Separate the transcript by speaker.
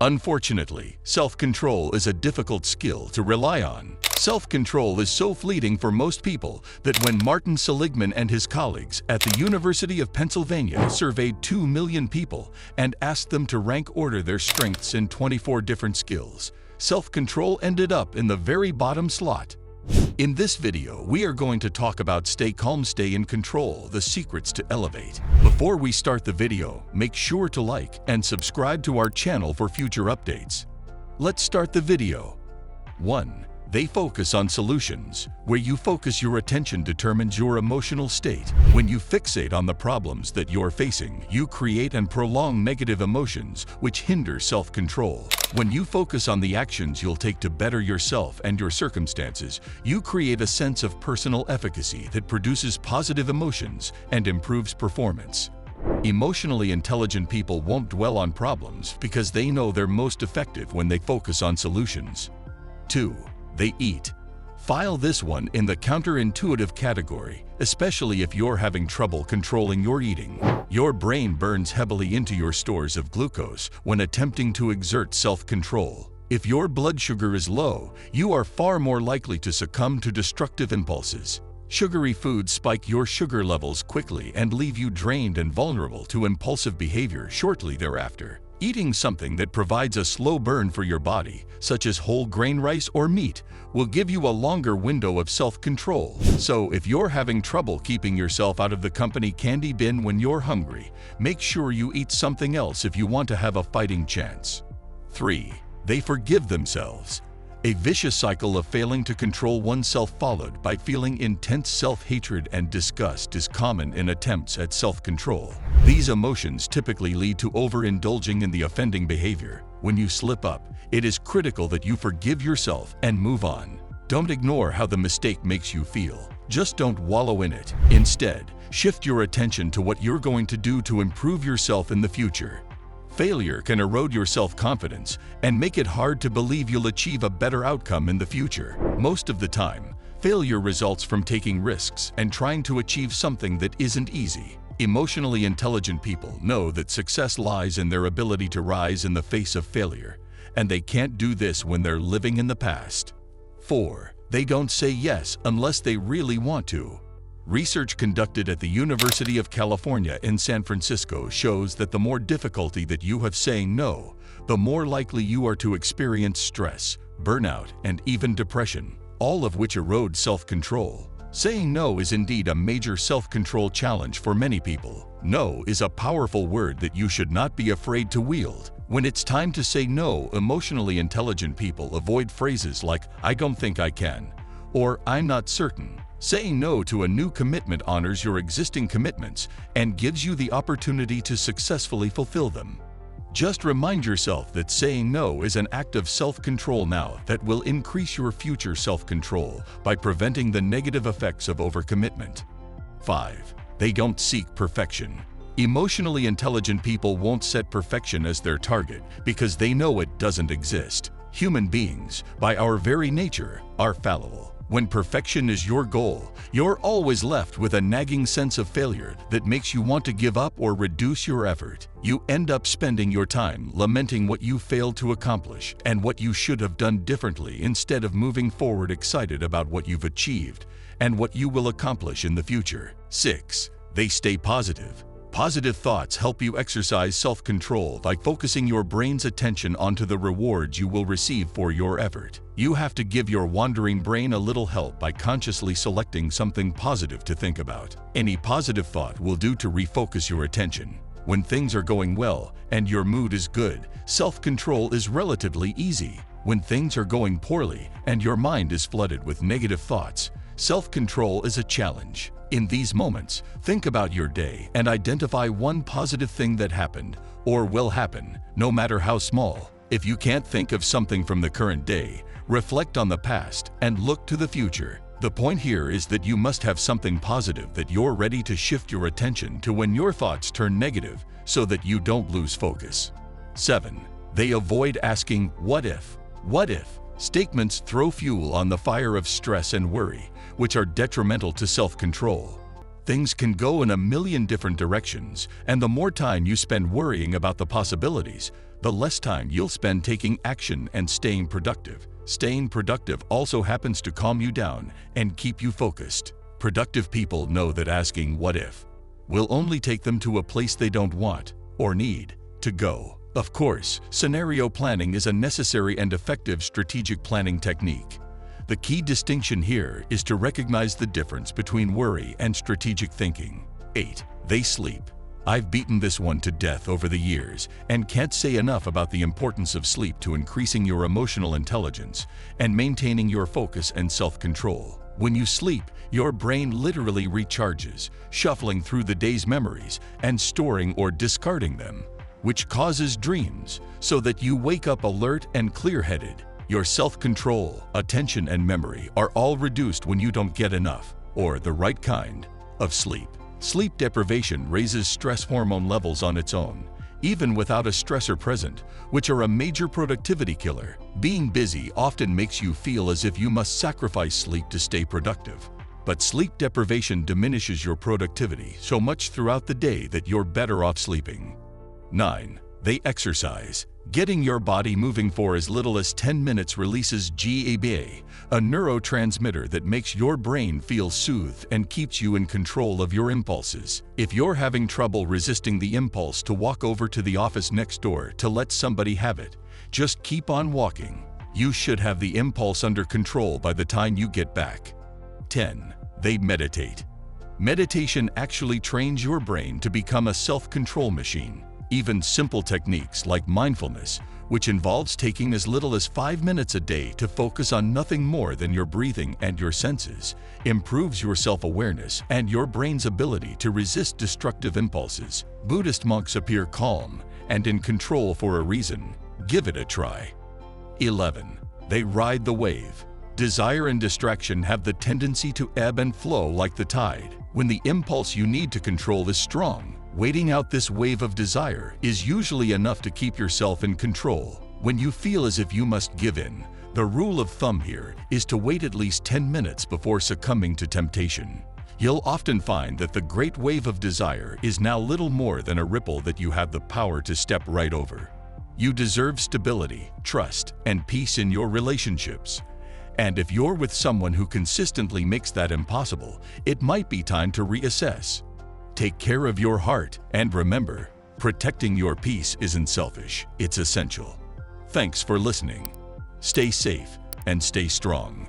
Speaker 1: Unfortunately, self-control is a difficult skill to rely on. Self-control is so fleeting for most people that when Martin Seligman and his colleagues at the University of Pennsylvania surveyed 2 million people and asked them to rank order their strengths in 24 different skills, self-control ended up in the very bottom slot. In this video, we are going to talk about stay calm, stay in control, the secrets to elevate. Before we start the video, make sure to like and subscribe to our channel for future updates. Let's start the video. 1. They focus on solutions. Where you focus your attention determines your emotional state. When you fixate on the problems that you're facing, you create and prolong negative emotions, which hinder self-control. When you focus on the actions you'll take to better yourself and your circumstances, you create a sense of personal efficacy that produces positive emotions and improves performance. Emotionally intelligent people won't dwell on problems because they know they're most effective when they focus on solutions. 2. They eat. File this one in the counterintuitive category, especially if you're having trouble controlling your eating. Your brain burns heavily into your stores of glucose when attempting to exert self-control. If your blood sugar is low, you are far more likely to succumb to destructive impulses. Sugary foods spike your sugar levels quickly and leave you drained and vulnerable to impulsive behavior shortly thereafter. Eating something that provides a slow burn for your body, such as whole grain rice or meat, will give you a longer window of self-control. So if you're having trouble keeping yourself out of the company candy bin when you're hungry, make sure you eat something else if you want to have a fighting chance. 3. They forgive themselves. A vicious cycle of failing to control oneself followed by feeling intense self-hatred and disgust is common in attempts at self-control. These emotions typically lead to overindulging in the offending behavior. When you slip up, it is critical that you forgive yourself and move on. Don't ignore how the mistake makes you feel. Just don't wallow in it. Instead, shift your attention to what you're going to do to improve yourself in the future. Failure can erode your self-confidence and make it hard to believe you'll achieve a better outcome in the future. Most of the time, failure results from taking risks and trying to achieve something that isn't easy. Emotionally intelligent people know that success lies in their ability to rise in the face of failure, and they can't do this when they're living in the past. 4. They don't say yes unless they really want to. Research conducted at the University of California in San Francisco shows that the more difficulty that you have saying no, the more likely you are to experience stress, burnout, and even depression, all of which erode self-control. Saying no is indeed a major self-control challenge for many people. No is a powerful word that you should not be afraid to wield. When it's time to say no, emotionally intelligent people avoid phrases like, "I don't think I can," or "I'm not certain." Saying no to a new commitment honors your existing commitments and gives you the opportunity to successfully fulfill them. Just remind yourself that saying no is an act of self-control now that will increase your future self-control by preventing the negative effects of overcommitment. 5. They don't seek perfection. Emotionally intelligent people won't set perfection as their target because they know it doesn't exist. Human beings, by our very nature, are fallible. When perfection is your goal, you're always left with a nagging sense of failure that makes you want to give up or reduce your effort. You end up spending your time lamenting what you failed to accomplish and what you should have done differently instead of moving forward excited about what you've achieved and what you will accomplish in the future. 6. They stay positive. Positive thoughts help you exercise self-control by focusing your brain's attention onto the rewards you will receive for your effort. You have to give your wandering brain a little help by consciously selecting something positive to think about. Any positive thought will do to refocus your attention. When things are going well and your mood is good, self-control is relatively easy. When things are going poorly and your mind is flooded with negative thoughts, self-control is a challenge. In these moments, think about your day and identify one positive thing that happened or will happen, no matter how small. If you can't think of something from the current day, reflect on the past and look to the future. The point here is that you must have something positive that you're ready to shift your attention to when your thoughts turn negative so that you don't lose focus. 7. They avoid asking, "What if?" What if? Statements throw fuel on the fire of stress and worry, which are detrimental to self-control. Things can go in a million different directions, and the more time you spend worrying about the possibilities, the less time you'll spend taking action and staying productive. Staying productive also happens to calm you down and keep you focused. Productive people know that asking "what if" will only take them to a place they don't want or need to go. Of course, scenario planning is a necessary and effective strategic planning technique. The key distinction here is to recognize the difference between worry and strategic thinking. 8. They sleep. I've beaten this one to death over the years and can't say enough about the importance of sleep to increasing your emotional intelligence and maintaining your focus and self-control. When you sleep, your brain literally recharges, shuffling through the day's memories and storing or discarding them, which causes dreams, so that you wake up alert and clear-headed. Your self-control, attention, and memory are all reduced when you don't get enough, or the right kind, of sleep. Sleep deprivation raises stress hormone levels on its own, even without a stressor present, which are a major productivity killer. Being busy often makes you feel as if you must sacrifice sleep to stay productive. But sleep deprivation diminishes your productivity so much throughout the day that you're better off sleeping. 9. They exercise. Getting your body moving for as little as 10 minutes releases GABA, a neurotransmitter that makes your brain feel soothed and keeps you in control of your impulses. If you're having trouble resisting the impulse to walk over to the office next door to let somebody have it, just keep on walking. You should have the impulse under control by the time you get back. 10. They meditate. Meditation actually trains your brain to become a self-control machine. Even simple techniques like mindfulness, which involves taking as little as 5 minutes a day to focus on nothing more than your breathing and your senses, improves your self-awareness and your brain's ability to resist destructive impulses. Buddhist monks appear calm and in control for a reason. Give it a try. 11. They ride the wave. Desire and distraction have the tendency to ebb and flow like the tide. When the impulse you need to control is strong, waiting out this wave of desire is usually enough to keep yourself in control. When you feel as if you must give in, the rule of thumb here is to wait at least 10 minutes before succumbing to temptation. You'll often find that the great wave of desire is now little more than a ripple that you have the power to step right over. You deserve stability, trust, and peace in your relationships. And if you're with someone who consistently makes that impossible, it might be time to reassess. Take care of your heart, and remember, protecting your peace isn't selfish, it's essential. Thanks for listening. Stay safe and stay strong.